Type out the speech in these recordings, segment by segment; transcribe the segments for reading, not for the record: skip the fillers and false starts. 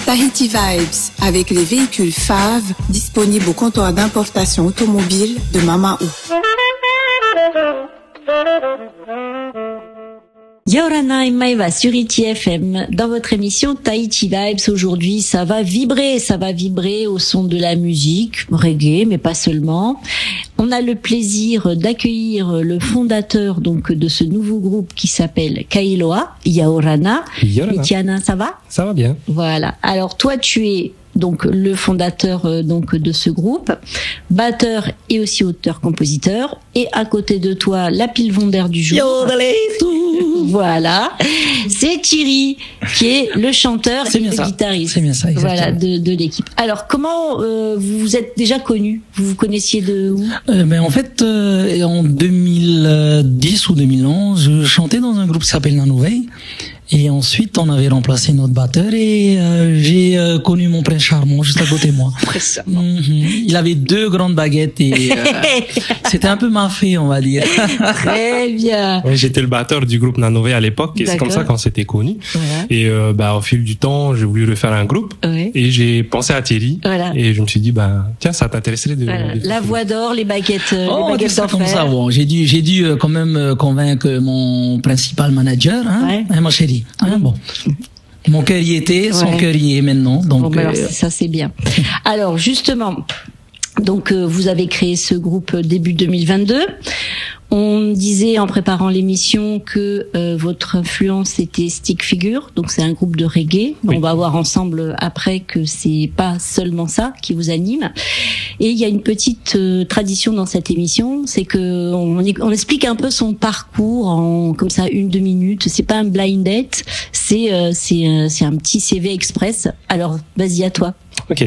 Tahiti Vibes, avec les véhicules Fave, disponibles au comptoir d'importation automobile de Mamaou. Yaorana et Maeva sur ITFM. Dans votre émission Tahiti Vibes, aujourd'hui, ça va vibrer au son de la musique, reggae, mais pas seulement. On a le plaisir d'accueillir le fondateur donc de ce nouveau groupe qui s'appelle Kailoa, Yaorana. Etiana, ça va? Ça va bien. Voilà. Alors toi, tu es donc le fondateur donc de ce groupe, batteur et aussi auteur-compositeur, et à côté de toi la pile vondaire du jour. Voilà, c'est Thierry qui est le chanteur et le guitariste. C'est bien ça, exactement. Voilà, de l'équipe. Alors comment vous vous êtes déjà connus? Vous vous connaissiez de où? En fait, en 2010 ou 2011, je chantais dans un groupe qui s'appelle Nanoveil. Et ensuite, on avait remplacé notre batteur et j'ai connu mon prince charmant juste à côté de moi. Il avait 2 grandes baguettes et c'était un peu ma fée, on va dire. Très bien. Oui, j'étais le batteur du groupe Nanové à l'époque et c'est comme ça qu'on s'était connus. Voilà. Et au fil du temps, j'ai voulu refaire un groupe et j'ai pensé à Thierry et je me suis dit tiens, ça t'intéresserait de la voix d'or, les baguettes d'enfer. Comme ça, bon, j'ai dû quand même convaincre mon principal manager, ma chérie. Bon. Mon cœur y était, son cœur y est maintenant. Donc, alors, ça c'est bien. Alors justement, donc vous avez créé ce groupe début 2022. On disait en préparant l'émission que votre influence était Stick Figure, donc c'est un groupe de reggae. Oui. On va voir ensemble après que c'est pas seulement ça qui vous anime. Et il y a une petite tradition dans cette émission, c'est que on explique un peu son parcours en comme ça 1-2 minutes. C'est pas un blind date, c'est un petit CV express. Alors vas-y, à toi. Ok.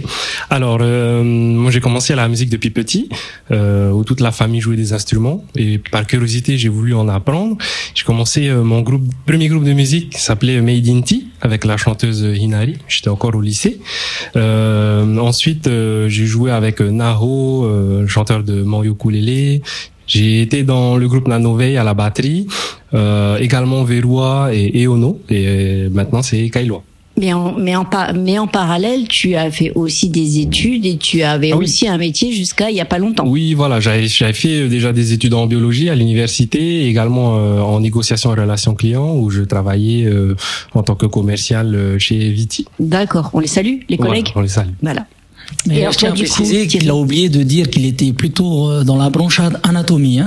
Alors moi j'ai commencé à la musique depuis petit, où toute la famille jouait des instruments et par curiosité j'ai voulu en apprendre. J'ai commencé mon premier groupe de musique qui s'appelait Made in Tea avec la chanteuse Hinari. J'étais encore au lycée. Ensuite j'ai joué avec Naho, chanteur de Mon Ukulele. J'ai été dans le groupe Nanoveil à la batterie, également Verua et Eono, et maintenant c'est Kailoa. Mais en parallèle, tu as fait aussi des études et tu avais aussi un métier jusqu'à il y a pas longtemps. Oui, voilà, j'avais fait déjà des études en biologie à l'université, également en négociation et relations clients où je travaillais en tant que commercial chez Viti. D'accord, on les salue, les collègues. Voilà, on les salue. Voilà. Mais je tiens à préciser qu'il a oublié de dire qu'il était plutôt dans la branche anatomie.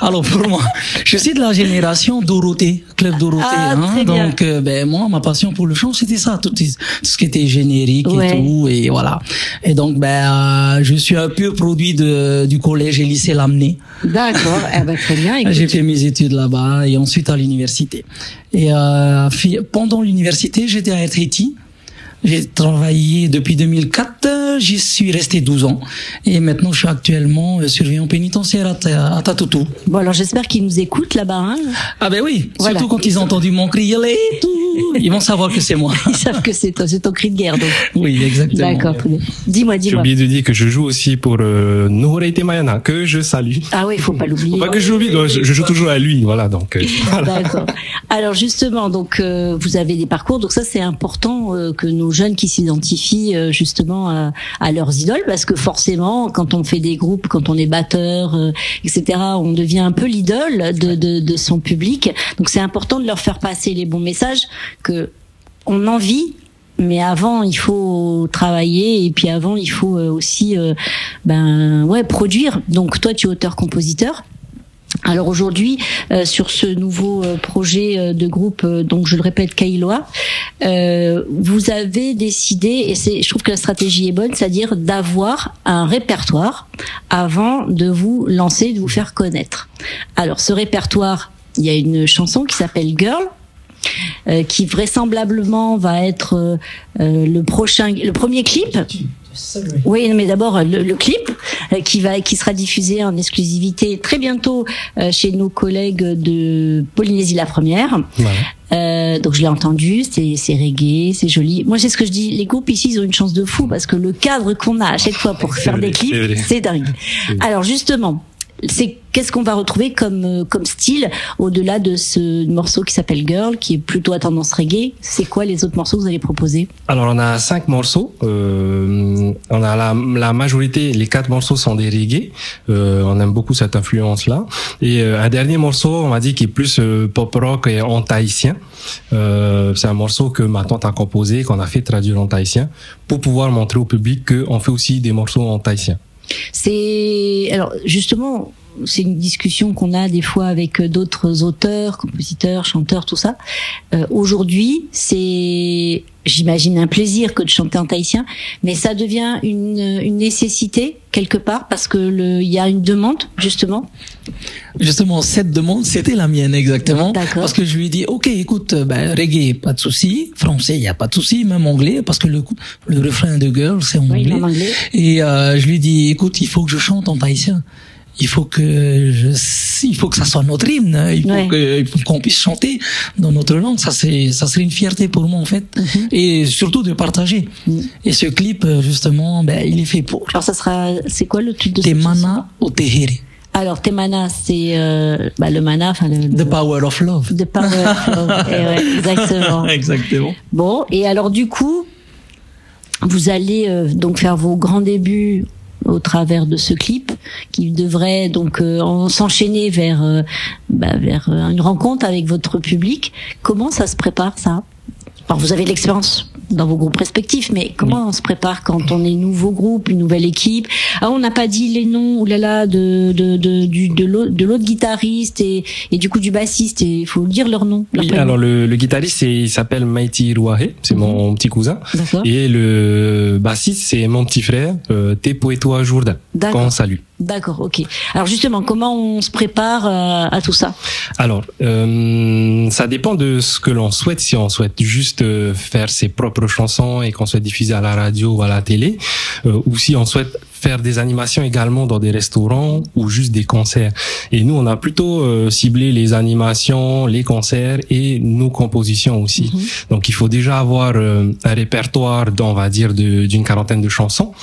Alors pour moi, je suis de la génération Dorothée, Club Dorothée. Donc moi, ma passion pour le chant, c'était ça, tout ce qui était générique et tout, et voilà. Et donc je suis un pur produit du collège et lycée Lamennais. D'accord, très bien. Écoute. J'ai fait mes études là-bas et ensuite à l'université. Et pendant l'université, j'étais à Tahiti. J'ai travaillé depuis 2004, j'y suis resté 12 ans et maintenant je suis actuellement surveillant pénitentiaire à Tatoutou. Bon alors j'espère qu'ils nous écoutent là-bas. Hein. Ah ben oui, voilà. Surtout quand ils ont entendu mon cri, ils vont savoir que c'est moi. Ils savent que c'est toi, c'est ton cri de guerre donc. Oui, exactement. D'accord, très bien. Dis-moi. J'ai oublié de dire que je joue aussi pour Nuhoreite Mayana, que je salue. Ah oui, il faut pas l'oublier. Faut pas que je l'oublie, je joue toujours à lui, voilà donc. Voilà. D'accord. Alors justement, donc vous avez des parcours, donc ça c'est important que nos jeunes qui s'identifient justement à leurs idoles, parce que forcément quand on fait des groupes, quand on est batteur, etc., on devient un peu l'idole de son public, donc c'est important de leur faire passer les bons messages, que on en vit, mais avant il faut travailler et puis avant il faut aussi produire. Donc toi tu es auteur-compositeur. Alors aujourd'hui, sur ce nouveau projet de groupe, donc je le répète, Kailoa, vous avez décidé, et je trouve que la stratégie est bonne, c'est-à-dire d'avoir un répertoire avant de vous lancer, de vous faire connaître. Alors ce répertoire, il y a une chanson qui s'appelle Girl, qui vraisemblablement va être le premier clip. Oui, mais d'abord le clip qui sera diffusé en exclusivité très bientôt chez nos collègues de Polynésie la Première. Ouais. Donc je l'ai entendu, c'est reggae, c'est joli. Moi c'est ce que je dis, les groupes ici ils ont une chance de fou parce que le cadre qu'on a à chaque fois pour faire des clips, c'est dingue. Alors justement, qu'est-ce qu'on va retrouver comme style au-delà de ce morceau qui s'appelle Girl, qui est plutôt à tendance reggae? C'est quoi les autres morceaux que vous allez proposer? Alors on a 5 morceaux. On a la majorité, les 4 morceaux sont des reggae. On aime beaucoup cette influence-là. Et un dernier morceau, on m'a dit, qui est plus pop rock et en tahitien. C'est un morceau que ma tante a composé, qu'on a fait traduire en tahitien, pour pouvoir montrer au public qu'on fait aussi des morceaux en tahitien. Alors justement, c'est une discussion qu'on a des fois avec d'autres auteurs, compositeurs, chanteurs, tout ça. Aujourd'hui, c'est, j'imagine, un plaisir que de chanter en tahitien, mais ça devient une nécessité quelque part parce que il y a une demande justement. Justement, cette demande, c'était la mienne exactement. D'accord. Parce que je lui ai dit, ok, écoute, reggae, pas de souci, français, il y a pas de souci, même anglais, parce que le refrain de Girl, c'est en anglais. En anglais. Et je lui ai dit, écoute, il faut que je chante en tahitien. Il faut que ça soit notre hymne. Il faut qu'on puisse chanter dans notre langue. Ça serait une fierté pour moi, en fait. Et surtout de partager. Et ce clip, justement, il est fait pour. Alors c'est quoi le titre de cette chanson? Temana o Tehere. Alors, Temana, c'est le mana, The Power of Love. The Power of Love. Exactement. Exactement. Bon, et alors du coup, vous allez donc faire vos grands débuts au travers de ce clip, qui devrait donc s'enchaîner vers une rencontre avec votre public. Comment ça se prépare, ça? Alors, vous avez de l'expérience dans vos groupes respectifs, mais comment on se prépare quand on est nouveau groupe, une nouvelle équipe? Ah, on n'a pas dit les noms, de l'autre guitariste et du coup du bassiste, et il faut dire leur nom. Oui, alors le guitariste, il s'appelle Maïti Rouahe, c'est mon petit cousin. D'accord. Et le bassiste, c'est mon petit frère, Tepoeto Jourdain, qu'on salue. D'accord, ok. Alors justement, comment on se prépare à tout ça? Alors, ça dépend de ce que l'on souhaite. Si on souhaite juste faire ses propres chansons et qu'on souhaite diffuser à la radio ou à la télé, ou si on souhaite faire des animations également dans des restaurants ou juste des concerts. Et nous, on a plutôt ciblé les animations, les concerts et nos compositions aussi. Donc, il faut déjà avoir un répertoire, on va dire, d'une quarantaine de chansons.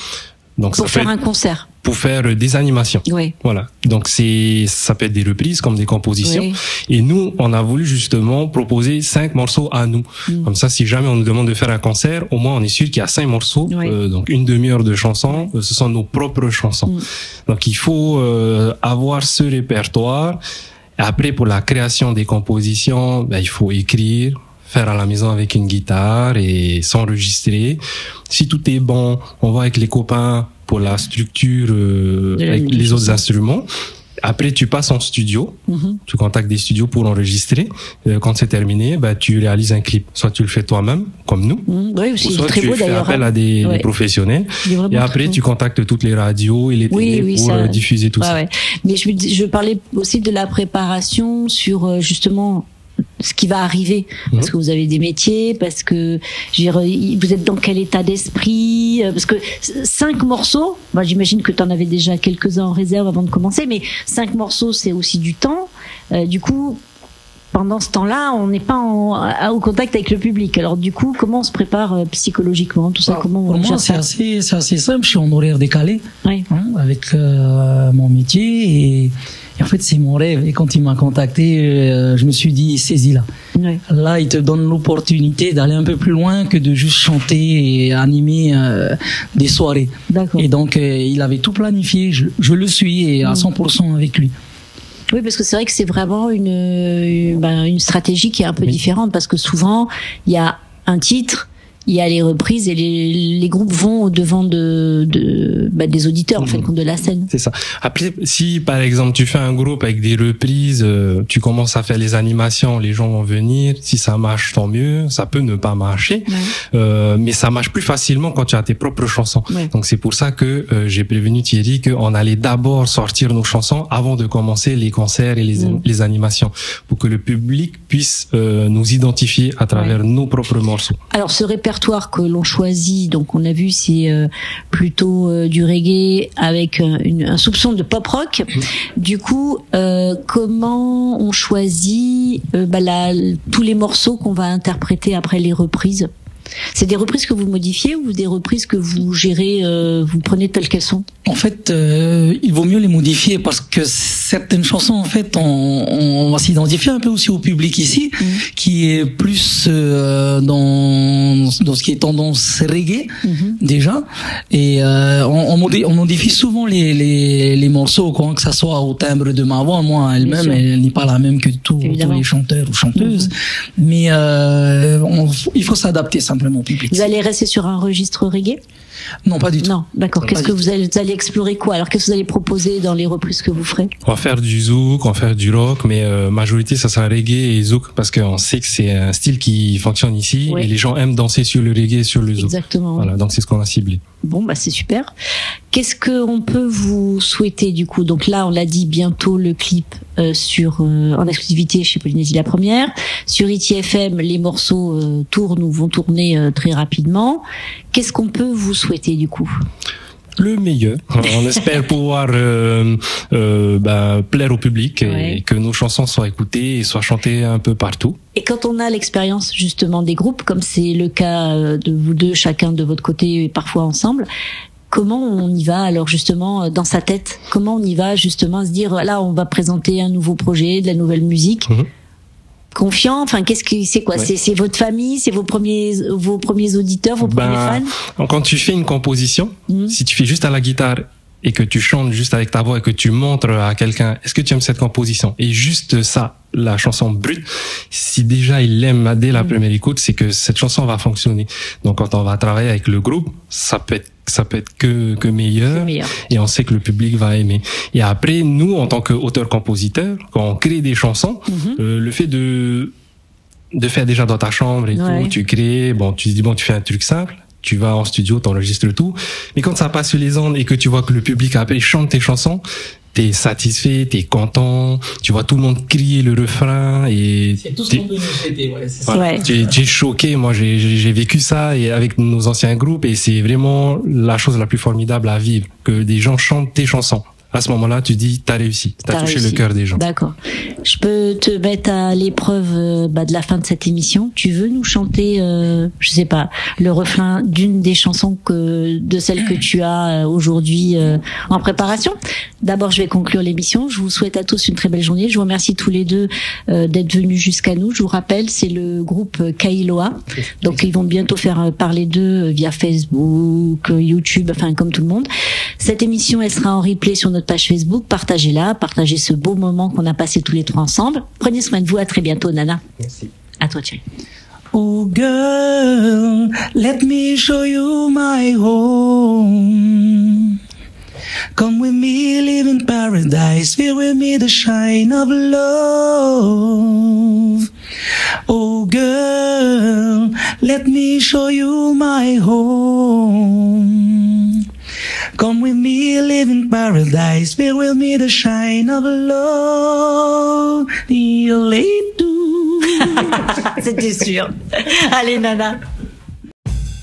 Donc, pour faire un concert. Pour faire des animations. Oui. Voilà. Donc ça peut être des reprises comme des compositions. Oui. Et nous, on a voulu justement proposer 5 morceaux à nous. Comme ça, si jamais on nous demande de faire un concert, au moins on est sûr qu'il y a 5 morceaux. Oui. Donc une demi-heure de chansons, ce sont nos propres chansons. Donc il faut avoir ce répertoire. Et après, pour la création des compositions, il faut écrire, faire à la maison avec une guitare et s'enregistrer. Si tout est bon, on va avec les copains pour la structure avec les autres instruments. Après, tu passes en studio, tu contactes des studios pour enregistrer. Quand c'est terminé, tu réalises un clip. Soit tu le fais toi-même, comme nous, oui, aussi, soit très tu beau, fais d'ailleurs, appel à des professionnels. Et après, tu contactes toutes les radios et les télés pour diffuser tout ça. Ouais. Mais je parlais aussi de la préparation sur justement ce qui va arriver, parce que vous avez des métiers, parce que vous êtes dans quel état d'esprit, parce que 5 morceaux, j'imagine que tu en avais déjà quelques-uns en réserve avant de commencer, mais 5 morceaux, c'est aussi du temps. Du coup, pendant ce temps-là, on n'est pas au contact avec le public. Alors du coup, comment on se prépare psychologiquement, tout ça? Comment pour moi, c'est assez simple. Je suis en horaire décalé, avec mon métier, et en fait, c'est mon rêve. Et quand il m'a contacté, je me suis dit, saisis-la. Oui. Là, il te donne l'opportunité d'aller un peu plus loin que de juste chanter et animer des soirées. D'accord. Et donc, il avait tout planifié. Je le suis et à 100% avec lui. Oui, parce que c'est vrai que c'est vraiment une stratégie qui est un peu différente, parce que souvent, il y a un titre, il y a les reprises et les groupes vont au devant des auditeurs, en fait, de la scène. C'est ça. Après, si par exemple tu fais un groupe avec des reprises, tu commences à faire les animations, les gens vont venir. Si ça marche, tant mieux. Ça peut ne pas marcher, mais ça marche plus facilement quand tu as tes propres chansons. Ouais. Donc c'est pour ça que j'ai prévenu Thierry qu'on allait d'abord sortir nos chansons avant de commencer les concerts et les animations, pour que le public puisse nous identifier à travers nos propres morceaux. Alors ce répertoire que l'on choisit, donc on a vu, c'est plutôt du reggae avec un soupçon de pop rock. Du coup, comment on choisit tous les morceaux qu'on va interpréter après les reprises? C'est des reprises que vous modifiez ou des reprises que vous gérez, vous prenez telles qu'elles sont? En fait, il vaut mieux les modifier parce que certaines chansons, en fait, on va s'identifier un peu aussi au public ici, qui est plus dans ce qui est tendance reggae déjà, et on modifie souvent les morceaux, quoi, que ça soit au timbre de ma voix. Moi, elle-même, elle n'est pas la même que tous les chanteurs ou chanteuses, mais il faut s'adapter simplement au public. Vous allez rester sur un registre reggae? Non, pas du tout. Non, d'accord. Qu'est-ce que vous allez explorer quoi? Alors, qu'est-ce que vous allez proposer dans les reprises que vous ferez? On va faire du zouk, on va faire du rock, mais majorité ça sera reggae et zouk parce qu'on sait que c'est un style qui fonctionne ici et les gens aiment danser sur le reggae et sur le zouk. Exactement. Voilà, donc c'est ce qu'on a ciblé. Bon, bah c'est super. Qu'est-ce qu'on peut vous souhaiter du coup? Donc là, on l'a dit, bientôt le clip en exclusivité chez Polynésie la Première. Sur ITFM, les morceaux tournent ou vont tourner très rapidement. Qu'est-ce qu'on peut vous souhaiter du coup? Le meilleur. On espère pouvoir plaire au public et que nos chansons soient écoutées et soient chantées un peu partout. Et quand on a l'expérience justement des groupes, comme c'est le cas de vous deux, chacun de votre côté et parfois ensemble, comment on y va alors justement dans sa tête? Comment on y va justement à se dire là on va présenter un nouveau projet, de la nouvelle musique? Confiant, enfin c'est quoi? C'est votre famille, c'est vos premiers auditeurs, vos premiers fans? Quand tu fais une composition, si tu fais juste à la guitare et que tu chantes juste avec ta voix et que tu montres à quelqu'un est-ce que tu aimes cette composition, et juste ça, la chanson brute, si déjà il l'aime dès la première écoute, c'est que cette chanson va fonctionner. Donc quand on va travailler avec le groupe, ça peut être que meilleur, et on sait que le public va aimer. Et après, nous, en tant qu'auteur-compositeur, quand on crée des chansons, le fait de faire déjà dans ta chambre et tout, tu crées, tu te dis tu fais un truc simple, tu vas en studio, t'enregistres tout, mais quand ça passe sur les ondes et que tu vois que le public après chante tes chansons, t'es satisfait, t'es content, tu vois tout le monde crier le refrain et c'est tout ce qu'on peut nous souhaiter, c'est ça. Tu es choqué. Moi, j'ai vécu ça et avec nos anciens groupes, et c'est vraiment la chose la plus formidable à vivre, que des gens chantent tes chansons. À ce moment-là, tu dis, t'as réussi, t'as touché le cœur des gens. D'accord. Je peux te mettre à l'épreuve de la fin de cette émission. Tu veux nous chanter, je sais pas, le refrain d'une des chansons de celles que tu as aujourd'hui en préparation? D'abord, je vais conclure l'émission. Je vous souhaite à tous une très belle journée. Je vous remercie tous les deux d'être venus jusqu'à nous. Je vous rappelle, c'est le groupe Kailoa. Donc, ils vont bientôt faire parler d'eux via Facebook, YouTube, enfin comme tout le monde. Cette émission, elle sera en replay sur notre page Facebook. Partagez-la, partagez ce beau moment qu'on a passé tous les trois ensemble. Prenez soin de vous. À très bientôt, Nana. Merci. À toi, Thierry. Oh girl, let me show you my home. Come with me, live in paradise. Feel with me the shine of love. Oh girl, let me show you my home. Come with me, live in paradise. Feel with me the shine of love. C'était sûr. Allez, Nana.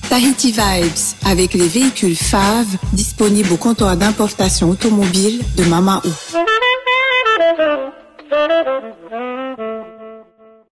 Tahiti Vibes, avec les véhicules FAV disponibles au comptoir d'importation automobile de Mamaou.